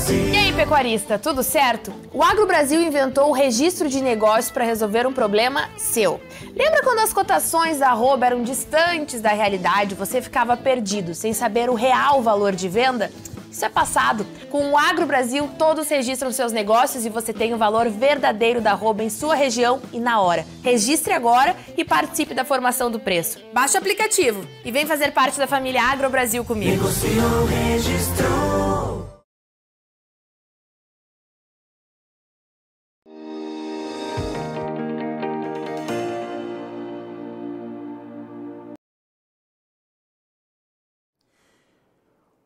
E aí, pecuarista, tudo certo? O Agro Brasil inventou o registro de negócios para resolver um problema seu. Lembra quando as cotações da arroba eram distantes da realidade, você ficava perdido, sem saber o real valor de venda? Isso é passado. Com o Agro Brasil, todos registram seus negócios e você tem o valor verdadeiro da arroba em sua região e na hora. Registre agora e participe da formação do preço. Baixe o aplicativo e vem fazer parte da família Agro Brasil comigo. Negociou, registrou.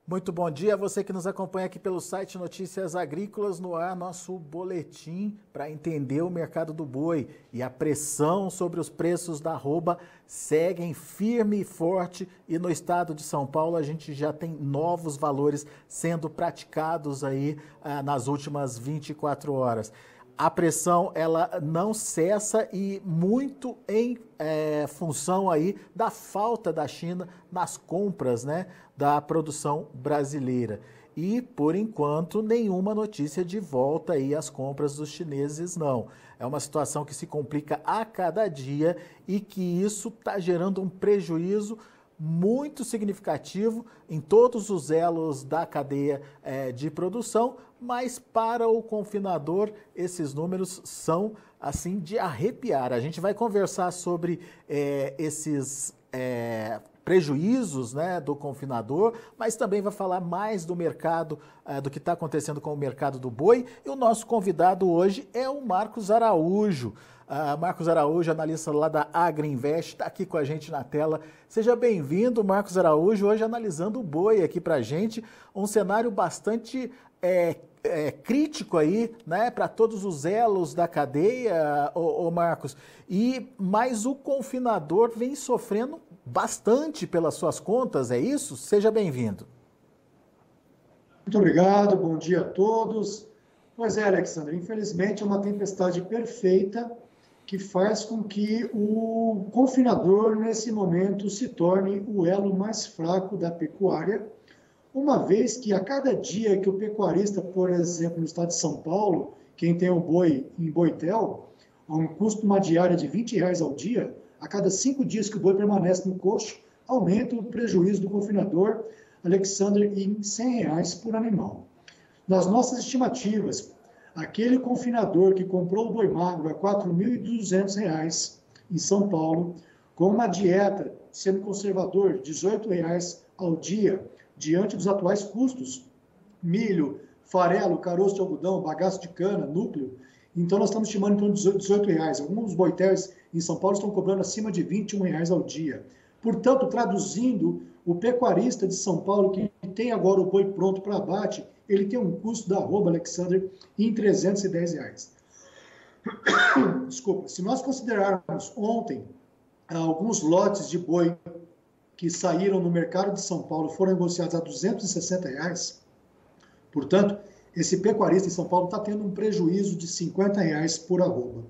Muito bom dia a você que nos acompanha aqui pelo site Notícias Agrícolas, no ar nosso boletim para entender o mercado do boi. E a pressão sobre os preços da arroba seguem firme e forte, e no estado de São Paulo a gente já tem novos valores sendo praticados aí nas últimas 24 horas. A pressão ela não cessa e muito em função aí da falta da China nas compras, né, da produção brasileira. E, por enquanto, nenhuma notícia de volta aí às compras dos chineses, não. É uma situação que se complica a cada dia e que isso está gerando um prejuízo muito significativo em todos os elos da cadeia de produção, mas para o confinador esses números são assim de arrepiar. A gente vai conversar sobre esses prejuízos, né, do confinador, mas também vai falar mais do mercado, do que está acontecendo com o mercado do boi. E o nosso convidado hoje é o Marcos Araújo. Marcos Araújo, analista lá da Agriinvest, está aqui com a gente na tela. Seja bem-vindo, Marcos Araújo, hoje analisando o boi aqui para a gente, um cenário bastante crítico aí, né, para todos os elos da cadeia, Marcos. Mas o confinador vem sofrendo bastante pelas suas contas, é isso? Seja bem-vindo. Muito obrigado, bom dia a todos. Pois é, Alexandre, infelizmente é uma tempestade perfeita que faz com que o confinador, nesse momento, se torne o elo mais fraco da pecuária, uma vez que a cada dia que o pecuarista, por exemplo, no estado de São Paulo, quem tem o boi em Boitel, a um custo de uma diária de R$20 ao dia, a cada 5 dias que o boi permanece no coxo, aumenta o prejuízo do confinador, Alexandre, em R$100 por animal. Nas nossas estimativas, aquele confinador que comprou o boi magro a R$4.200 em São Paulo, com uma dieta, sendo conservador, R$18 ao dia, diante dos atuais custos, milho, farelo, caroço de algodão, bagaço de cana, núcleo, então nós estamos estimando em torno de R$18. Alguns boitéis em São Paulo estão cobrando acima de R$21 ao dia. Portanto, traduzindo, o pecuarista de São Paulo, que tem agora o boi pronto para abate, ele tem um custo da arroba, Alexandre, em R$310. Desculpa, se nós considerarmos ontem alguns lotes de boi que saíram no mercado de São Paulo, foram negociados a R$260, portanto, esse pecuarista em São Paulo está tendo um prejuízo de R$50 por arroba.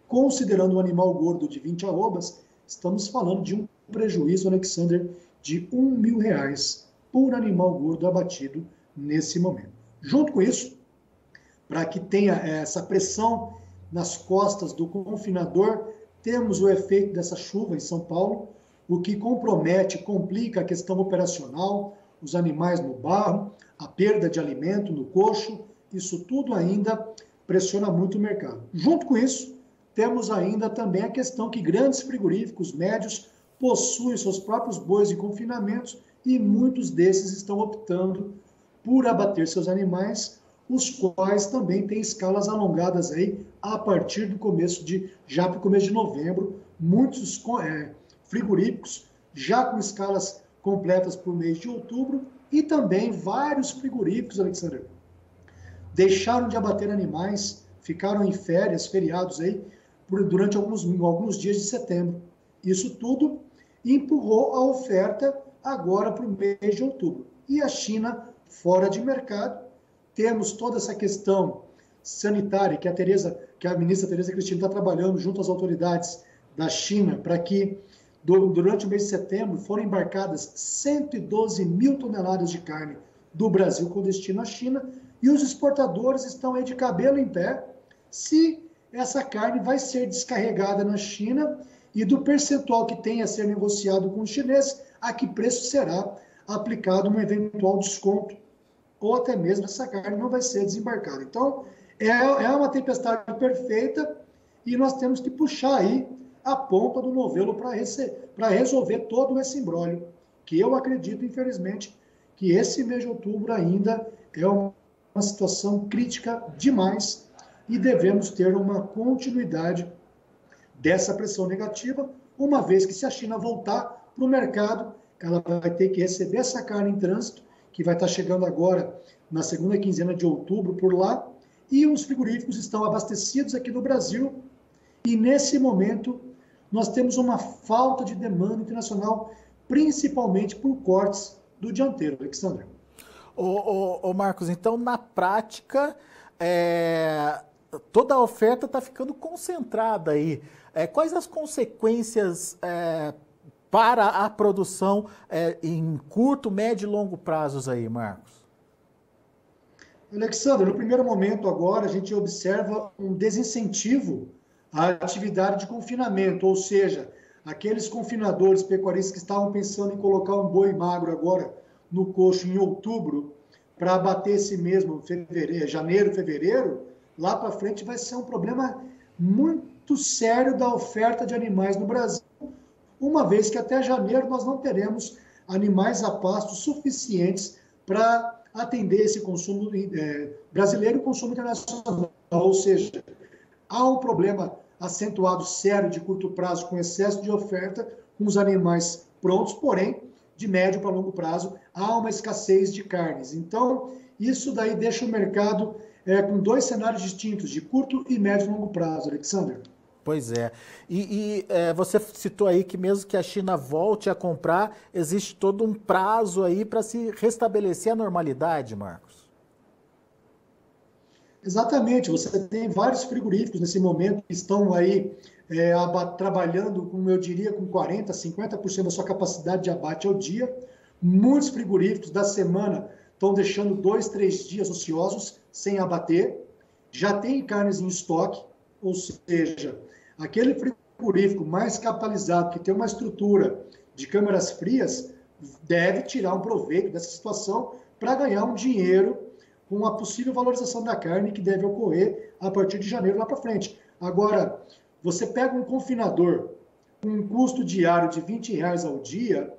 Considerando um animal gordo de 20 arrobas, estamos falando de um prejuízo, Alexander, de R$1.000 por animal gordo abatido nesse momento. Junto com isso, para que tenha essa pressão nas costas do confinador, temos o efeito dessa chuva em São Paulo, o que compromete, complica a questão operacional, os animais no barro, a perda de alimento no coxo, isso tudo ainda pressiona muito o mercado. Junto com isso, temos ainda também a questão que grandes frigoríficos médios possuem seus próprios bois de confinamento e muitos desses estão optando por abater seus animais, os quais também têm escalas alongadas aí a partir do começo já para o começo de novembro, muitos frigoríficos já com escalas completas para o mês de outubro e também vários frigoríficos, Alexandre, deixaram de abater animais, ficaram em férias, feriados aí, durante alguns dias de setembro. Isso tudo empurrou a oferta agora para o mês de outubro. E a China fora de mercado, temos toda essa questão sanitária que a ministra Tereza Cristina está trabalhando junto às autoridades da China para que durante o mês de setembro foram embarcadas 112 mil toneladas de carne do Brasil com destino à China e os exportadores estão aí de cabelo em pé se essa carne vai ser descarregada na China e do percentual que tem a ser negociado com os chineses, a que preço será aplicado um eventual desconto, ou até mesmo essa carne não vai ser desembarcada. Então, é uma tempestade perfeita e nós temos que puxar aí a ponta do novelo para resolver todo esse imbróglio, que eu acredito, infelizmente, que esse mês de outubro ainda é uma situação crítica demais e devemos ter uma continuidade dessa pressão negativa, uma vez que se a China voltar para o mercado, ela vai ter que receber essa carne em trânsito, que vai estar chegando agora na segunda quinzena de outubro por lá, e os frigoríficos estão abastecidos aqui no Brasil, e nesse momento nós temos uma falta de demanda internacional, principalmente por cortes do dianteiro, Alexandre. Ô Marcos, então na prática toda a oferta está ficando concentrada aí. Quais as consequências para a produção em curto, médio e longo prazos aí, Marcos? Alexandre, no primeiro momento agora a gente observa um desincentivo à atividade de confinamento, ou seja, aqueles confinadores pecuaristas que estavam pensando em colocar um boi magro agora no coxo em outubro para abater esse mesmo janeiro, fevereiro, lá para frente vai ser um problema muito sério da oferta de animais no Brasil, uma vez que até janeiro nós não teremos animais a pasto suficientes para atender esse consumo brasileiro e consumo internacional. Ou seja, há um problema acentuado sério de curto prazo com excesso de oferta com os animais prontos, porém, de médio para longo prazo, há uma escassez de carnes. Então, isso daí deixa o mercado com dois cenários distintos, de curto e médio e longo prazo, Alexandre. Pois é. E você citou aí que mesmo que a China volte a comprar, existe todo um prazo aí para se restabelecer a normalidade, Marcos? Exatamente. Você tem vários frigoríficos nesse momento que estão aí trabalhando, como eu diria, com 40%, 50% da sua capacidade de abate ao dia. Muitos frigoríficos da semana estão deixando 2, 3 dias ociosos sem abater. Já tem carnes em estoque, ou seja, aquele frigorífico mais capitalizado, que tem uma estrutura de câmaras frias, deve tirar um proveito dessa situação para ganhar um dinheiro com a possível valorização da carne que deve ocorrer a partir de janeiro lá para frente. Agora, você pega um confinador com um custo diário de R$20 ao dia,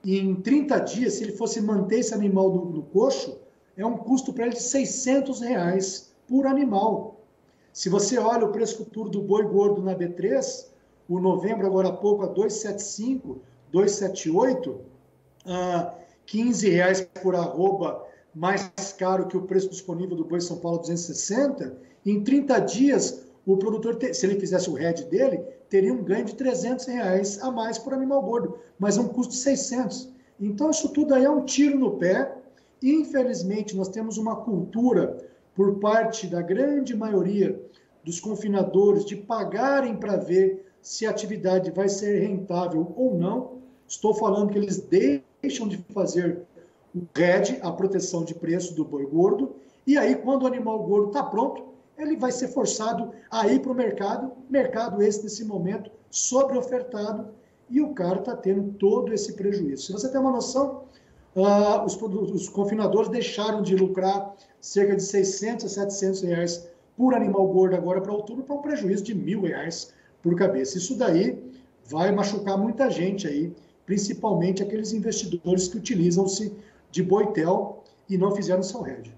e em 30 dias, se ele fosse manter esse animal no coxo, é um custo para ele de R$600 por animal. Se você olha o preço futuro do boi gordo na B3, o novembro agora há pouco a 275, 278, R$15 por arroba, mais caro que o preço disponível do boi São Paulo 260, em 30 dias o produtor, se ele fizesse o head dele, teria um ganho de R$300 a mais por animal gordo, mas é um custo de 600. Então isso tudo aí é um tiro no pé. Infelizmente nós temos uma cultura por parte da grande maioria dos confinadores de pagarem para ver se a atividade vai ser rentável ou não. Estou falando que eles deixam de fazer o RED, a proteção de preço do boi gordo, e aí quando o animal gordo está pronto, ele vai ser forçado a ir para o mercado esse nesse momento sobreofertado, e o cara está tendo todo esse prejuízo. Se você tem uma noção, os confinadores deixaram de lucrar cerca de R$600 a R$700 por animal gordo agora para outubro, para um prejuízo de R$1.000 por cabeça. Isso daí vai machucar muita gente aí, principalmente aqueles investidores que utilizam-se de boitel e não fizeram seu RED.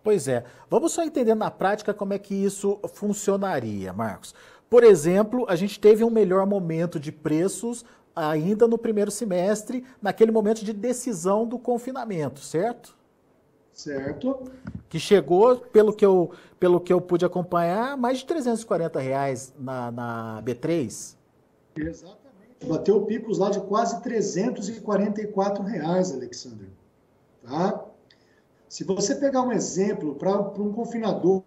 Pois é. Vamos só entender na prática como é que isso funcionaria, Marcos. Por exemplo, a gente teve um melhor momento de preços ainda no primeiro semestre, naquele momento de decisão do confinamento, certo? Certo. Que chegou, pelo que eu pude acompanhar, mais de R$340 na B3. Exatamente. Bateu picos lá de quase R$344, Alexandre. Tá? Se você pegar um exemplo para um confinador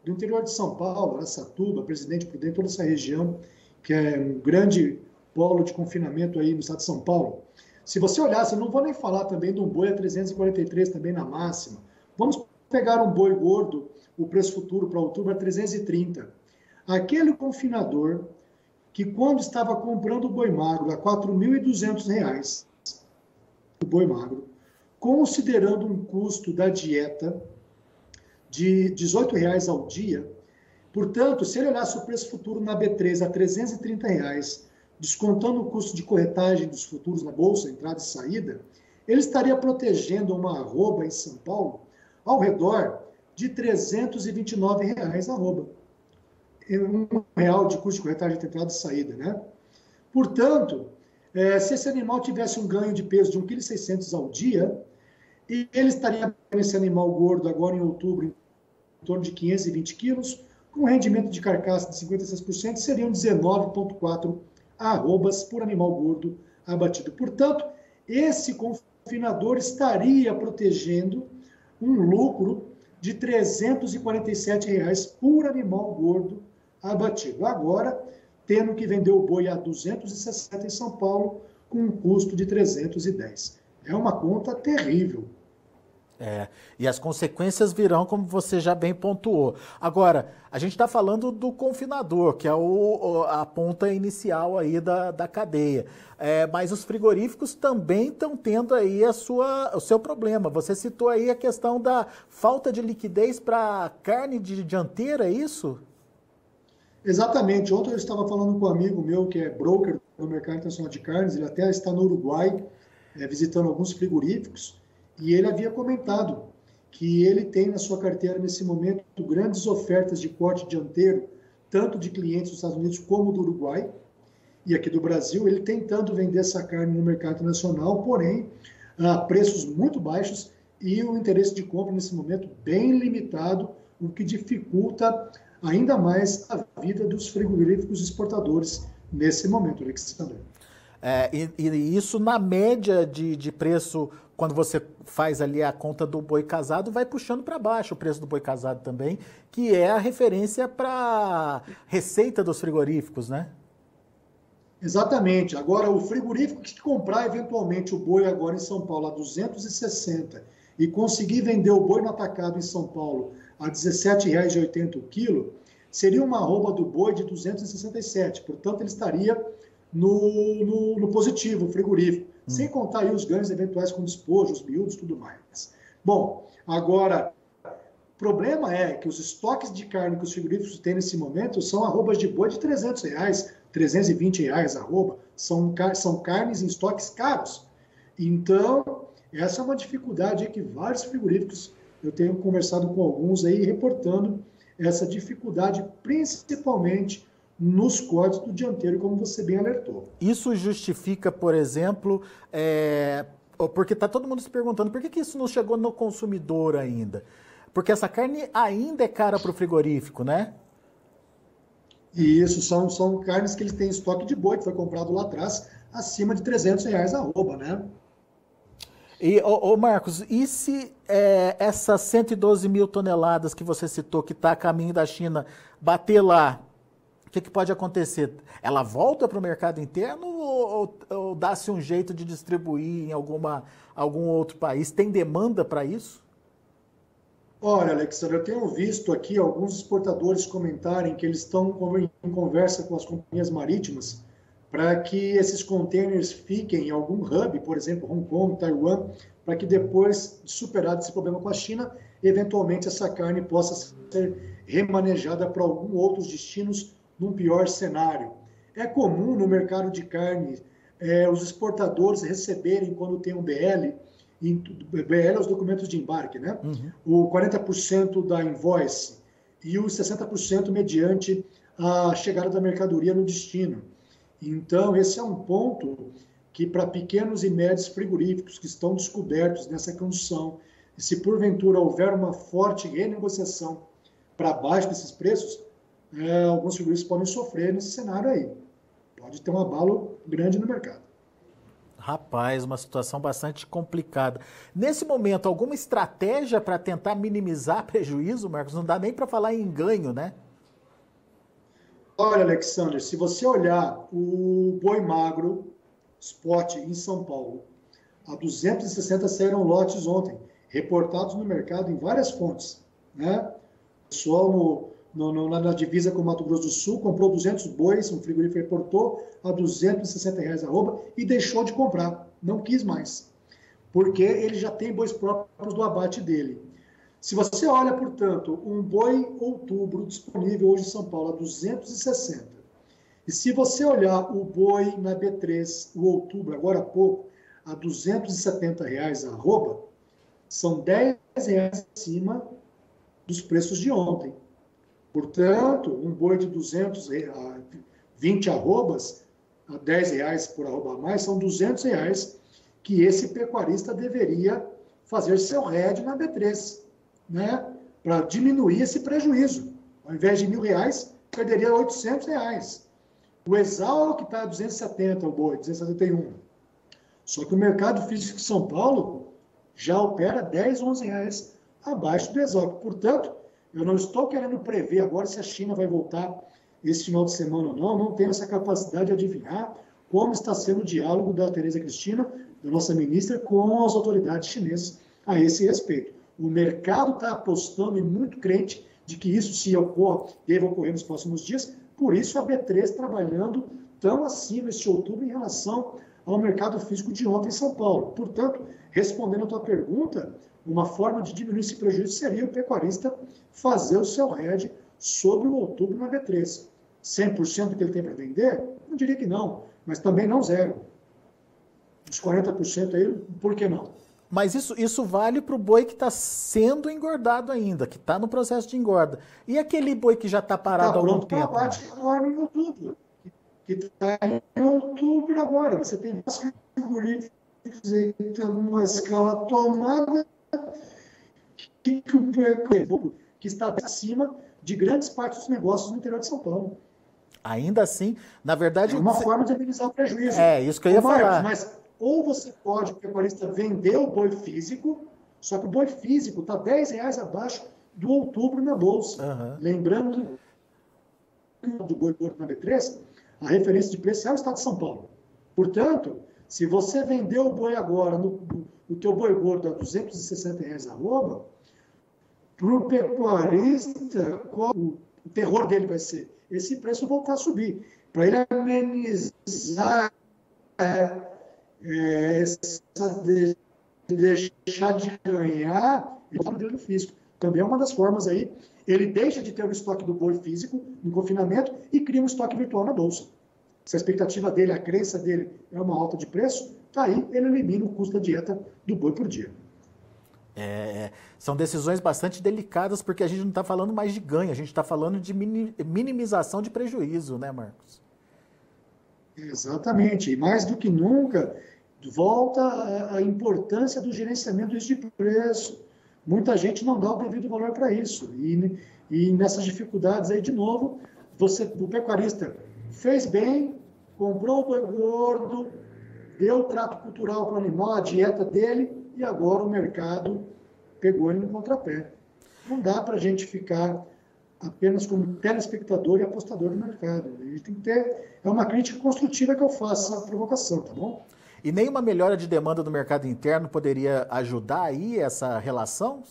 do interior de São Paulo, Araçatuba, Presidente Prudente, toda essa região, que é um grande polo de confinamento aí no estado de São Paulo, se você olhar, eu não vou nem falar também de um boi a 343 também na máxima, vamos pegar um boi gordo, o preço futuro para outubro é 330. Aquele confinador que quando estava comprando o boi magro a R$ 4.200, o boi magro, considerando um custo da dieta de R$ 18 ao dia, portanto, se ele olhasse o preço futuro na B3 a R$ 330, descontando o custo de corretagem dos futuros na bolsa, entrada e saída, ele estaria protegendo uma arroba em São Paulo ao redor de R$ 329 a arroba. R$ 1 de custo de corretagem de entrada e saída, né? Portanto, se esse animal tivesse um ganho de peso de 1,6 kg ao dia, ele estaria com esse animal gordo agora em outubro em torno de 520 quilos, com rendimento de carcaça de 56%, seriam 19,4 arrobas por animal gordo abatido. Portanto, esse confinador estaria protegendo um lucro de R$ 347 por animal gordo abatido. Agora, tendo que vender o boi a 260 em São Paulo, com um custo de 310. É uma conta terrível. E as consequências virão, como você já bem pontuou. Agora, a gente está falando do confinador, que é a ponta inicial aí da cadeia. Mas os frigoríficos também estão tendo aí o seu problema. Você citou aí a questão da falta de liquidez para carne de dianteira, é isso? Exatamente. Ontem eu estava falando com um amigo meu que é broker no mercado internacional de carnes, ele até está no Uruguai, visitando alguns frigoríficos, e ele havia comentado que ele tem na sua carteira, nesse momento, grandes ofertas de corte dianteiro, tanto de clientes dos Estados Unidos como do Uruguai, e aqui do Brasil, ele tentando vender essa carne no mercado internacional, porém, a preços muito baixos e o interesse de compra, nesse momento, bem limitado, o que dificulta ainda mais a vida dos frigoríficos exportadores nesse momento, Alexandre. E isso na média de preço, quando você faz ali a conta do boi casado, vai puxando para baixo o preço do boi casado também, que é a referência para receita dos frigoríficos, né? Exatamente. Agora, o frigorífico que comprar eventualmente o boi agora em São Paulo a 260 e conseguir vender o boi no atacado em São Paulo a R$ 17,80 o quilo, seria uma arroba do boi de 267. Portanto, ele estaria no positivo, frigorífico, sem contar aí os ganhos eventuais com despojo, os miúdos, tudo mais. Bom, agora, o problema é que os estoques de carne que os frigoríficos têm nesse momento são arrobas de boi de R$ 300, R$ 320 arroba, são carnes em estoques caros. Então, essa é uma dificuldade que vários frigoríficos, eu tenho conversado com alguns aí, reportando essa dificuldade, principalmente nos cortes do dianteiro, como você bem alertou. Isso justifica, por exemplo, porque está todo mundo se perguntando por que isso não chegou no consumidor ainda? Porque essa carne ainda é cara para o frigorífico, né? E isso são carnes que eles têm estoque de boi, que foi comprado lá atrás, acima de R$ 300 arroba, né? E, Marcos, e se essas 112 mil toneladas que você citou, que está a caminho da China, bater lá, o que pode acontecer? Ela volta para o mercado interno ou dá-se um jeito de distribuir em algum outro país? Tem demanda para isso? Olha, Alexandre, eu tenho visto aqui alguns exportadores comentarem que eles estão em conversa com as companhias marítimas para que esses containers fiquem em algum hub, por exemplo, Hong Kong, Taiwan, para que depois de superado esse problema com a China, eventualmente essa carne possa ser remanejada para alguns outros destinos num pior cenário. É comum no mercado de carne os exportadores receberem, quando tem um BL, BL é os documentos de embarque, né? Uhum. O 40% da invoice e os 60% mediante a chegada da mercadoria no destino. Então, esse é um ponto que, para pequenos e médios frigoríficos que estão descobertos nessa condição, e se porventura houver uma forte renegociação para baixo desses preços, alguns frigoríficos podem sofrer nesse cenário aí. Pode ter um abalo grande no mercado. Rapaz, uma situação bastante complicada. Nesse momento, alguma estratégia para tentar minimizar prejuízo, Marcos? Não dá nem para falar em ganho, né? Olha, Alexandre, se você olhar o boi magro spot em São Paulo, a 260 saíram lotes ontem. reportados no mercado em várias fontes, né? O pessoal na divisa com o Mato Grosso do Sul comprou 200 bois, um frigorífico reportou a R$260 arroba e deixou de comprar, não quis mais, porque ele já tem bois próprios do abate dele. Se você olha, portanto, um boi outubro disponível hoje em São Paulo a 260, e se você olhar o boi na B3, o outubro, agora há pouco, a R$270 arroba, são R$10 acima dos preços de ontem. Portanto, um boi de 220 arrobas, a R$10 por arroba a mais, são R$200 que esse pecuarista deveria fazer seu RED na B3, né? Para diminuir esse prejuízo. Ao invés de R$1.000, perderia R$800. O Exal, que está a 270, o boi, 271. Só que o mercado físico de São Paulo já opera R$10, R$11 abaixo do Exal. Portanto, eu não estou querendo prever agora se a China vai voltar esse final de semana ou não. Não tenho essa capacidade de adivinhar como está sendo o diálogo da Tereza Cristina, da nossa ministra, com as autoridades chinesas a esse respeito. O mercado está apostando e muito crente de que isso, se ocorra, deve ocorrer nos próximos dias. Por isso, a B3 trabalhando tão acima este outubro em relação ao mercado físico de ontem em São Paulo. Portanto, respondendo a tua pergunta, uma forma de diminuir esse prejuízo seria o pecuarista fazer o seu RED sobre o outubro na B3. 100% do que ele tem para vender? Não diria que não, mas também não zero. Os 40% aí, por que não? Mas isso vale para o boi que está sendo engordado ainda, que está no processo de engorda. E aquele boi que já está parado há algum tempo? Está pronto para abate agora em outubro. Que está em outubro agora. Você tem frigoríficos numa escala tomada que está acima de grandes partes dos negócios no interior de São Paulo. Ainda assim, na verdade... É uma forma de amenizar o prejuízo. É, isso que eu ia falar. Mas ou você pode, o pecuarista, vender o boi físico, só que o boi físico está R$10 abaixo do outubro na bolsa. Uhum. Lembrando do boi gordo na B3, a referência de preço é o estado de São Paulo. Portanto, se você vender o boi agora, o teu boi gordo a R$260 arroba, para o pecuarista, o terror dele vai ser esse preço voltar a subir. Para ele amenizar deixar de ganhar, ele está no fisco. Também é uma das formas aí. Ele deixa de ter o estoque do boi físico no confinamento e cria um estoque virtual na bolsa. Se a expectativa dele, a crença dele é uma alta de preço, tá aí, ele elimina o custo da dieta do boi por dia. São decisões bastante delicadas, porque a gente não está falando mais de ganho, a gente está falando de minimização de prejuízo, né, Marcos? Exatamente. E mais do que nunca, volta a importância do gerenciamento de preço. Muita gente não dá o devido valor para isso. E nessas dificuldades aí, de novo, o pecuarista fez bem, comprou o boi gordo, deu o trato cultural para o animal, a dieta dele, e agora o mercado pegou ele no contrapé. Não dá para a gente ficar apenas como telespectador e apostador do mercado. A gente tem que ter... É uma crítica construtiva que eu faço, essa provocação, tá bom? E nenhuma melhora de demanda do mercado interno poderia ajudar aí essa relação?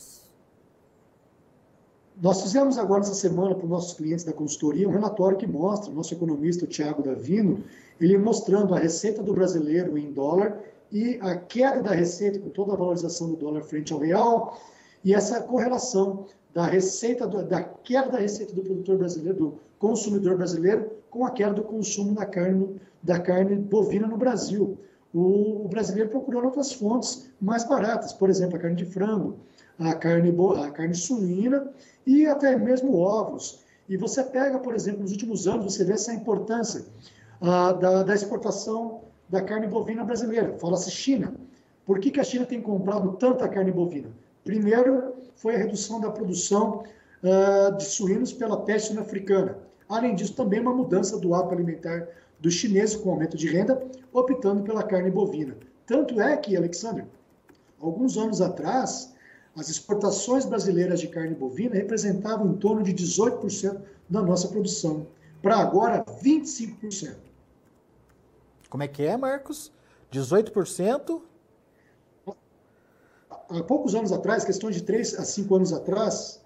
Nós fizemos agora essa semana para os nossos clientes da consultoria um relatório que mostra, o nosso economista, o Thiago Davino, ele mostrando a receita do brasileiro em dólar e a queda da receita com toda a valorização do dólar frente ao real e essa correlação da queda da receita do produtor brasileiro, do consumidor brasileiro, com a queda do consumo da carne bovina no Brasil. O brasileiro procurou outras fontes mais baratas, por exemplo, a carne de frango, a carne suína e até mesmo ovos. E você pega, por exemplo, nos últimos anos, você vê essa importância da exportação da carne bovina brasileira. Fala-se China. Por que a China tem comprado tanta carne bovina? Primeiro, foi a redução da produção de suínos pela peste suína africana. Além disso, também uma mudança do hábito alimentar dos chineses com aumento de renda, optando pela carne bovina. Tanto é que, Alexandre, alguns anos atrás, as exportações brasileiras de carne bovina representavam em torno de 18% da nossa produção. Para agora, 25%. Como é que é, Marcos? 18%? há poucos anos atrás, questão de 3 a 5 anos atrás,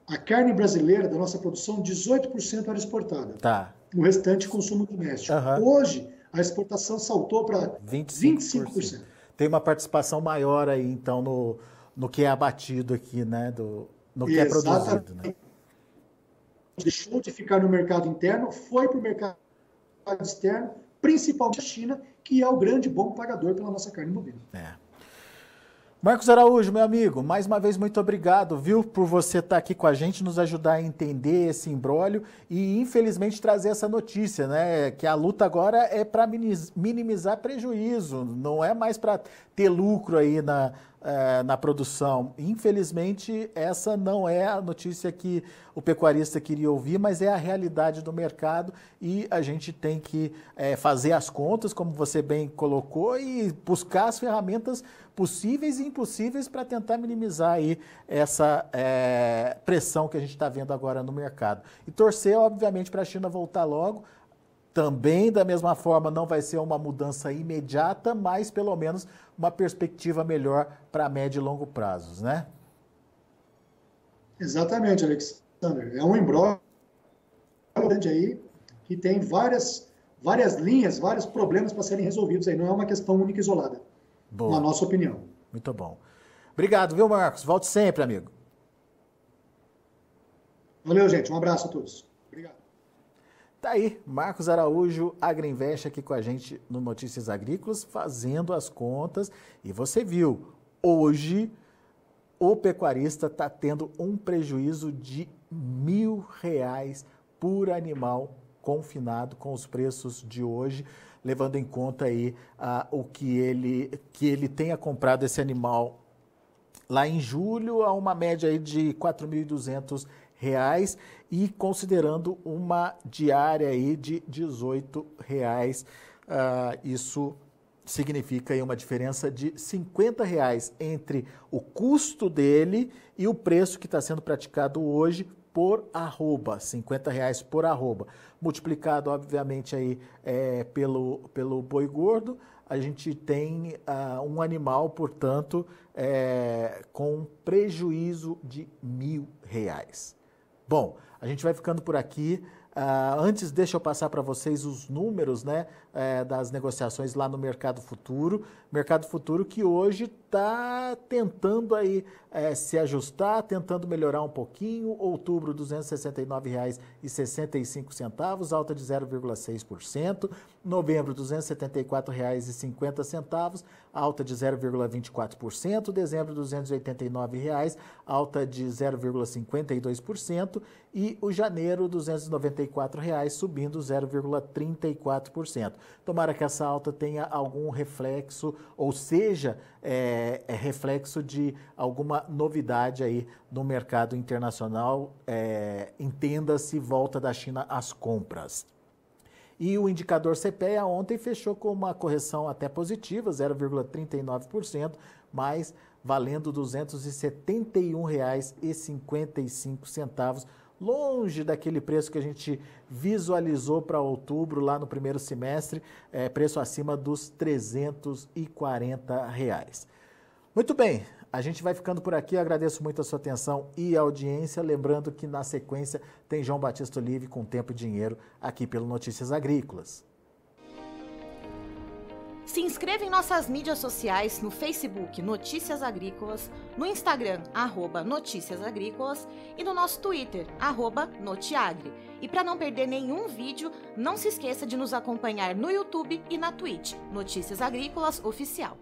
a carne brasileira da nossa produção, 18% era exportada. Tá. O restante, consumo doméstico. Hoje, a exportação saltou para 25%. Tem uma participação maior aí, então, no que é abatido aqui, né? No que é produzido. Né? Deixou de ficar no mercado interno, foi para o mercado externo, principalmente a China, que é o grande bom pagador pela nossa carne bovina. Marcos Araújo, meu amigo, mais uma vez muito obrigado, viu, por você estar aqui com a gente, nos ajudar a entender esse imbróglio e, infelizmente, trazer essa notícia, né, que a luta agora é para minimizar prejuízo, não é mais para ter lucro aí na produção. Infelizmente, essa não é a notícia que o pecuarista queria ouvir, mas é a realidade do mercado e a gente tem que fazer as contas, como você bem colocou, e buscar as ferramentas possíveis e impossíveis para tentar minimizar aí essa pressão que a gente está vendo agora no mercado. E torcer, obviamente, para a China voltar logo. Também, da mesma forma, não vai ser uma mudança imediata, mas pelo menos uma perspectiva melhor para médio e longo prazos, né? Exatamente, Alexander. É um imbróglio grande aí que tem várias linhas, vários problemas para serem resolvidos aí. Não é uma questão única e isolada, Boa. Na nossa opinião. Muito bom. Obrigado, viu, Marcos? Volte sempre, amigo. Valeu, gente. Um abraço a todos. Obrigado. Tá aí, Marcos Araújo, Agrinvest, aqui com a gente no Notícias Agrícolas, fazendo as contas. E você viu, hoje o pecuarista está tendo um prejuízo de R$1.000 por animal confinado com os preços de hoje, levando em conta aí o que ele tenha comprado esse animal lá em julho, a uma média aí de R$4.200 e considerando uma diária aí de R$18, isso significa aí uma diferença de R$50 entre o custo dele e o preço que está sendo praticado hoje por arroba, R$50 por arroba. Multiplicado, obviamente, aí, pelo boi gordo, a gente tem um animal, portanto, com prejuízo de R$1.000. Bom, a gente vai ficando por aqui. Antes, deixa eu passar para vocês os números, né, das negociações lá no Mercado Futuro. Mercado Futuro que hoje está tentando aí se ajustar, tentando melhorar um pouquinho. Outubro, R$ 269,65, alta de 0,6%. Novembro, R$ 274,50, alta de 0,24%. Dezembro, R$ 289, alta de 0,52%. E o janeiro, R$ 294, subindo 0,34%. Tomara que essa alta tenha algum reflexo, ou seja, reflexo de alguma novidade aí no mercado internacional, entenda-se volta da China às compras. E o indicador CPEA ontem fechou com uma correção até positiva, 0,39%, mas valendo R$ 271,55, longe daquele preço que a gente visualizou para outubro, lá no primeiro semestre, preço acima dos R$340. Muito bem, a gente vai ficando por aqui, agradeço muito a sua atenção e audiência, lembrando que na sequência tem João Batista Olive com Tempo e Dinheiro aqui pelo Notícias Agrícolas. Se inscreva em nossas mídias sociais, no Facebook Notícias Agrícolas, no Instagram @Notícias Agrícolas e no nosso Twitter @Notiagre. E para não perder nenhum vídeo, não se esqueça de nos acompanhar no YouTube e na Twitch, Notícias Agrícolas Oficial.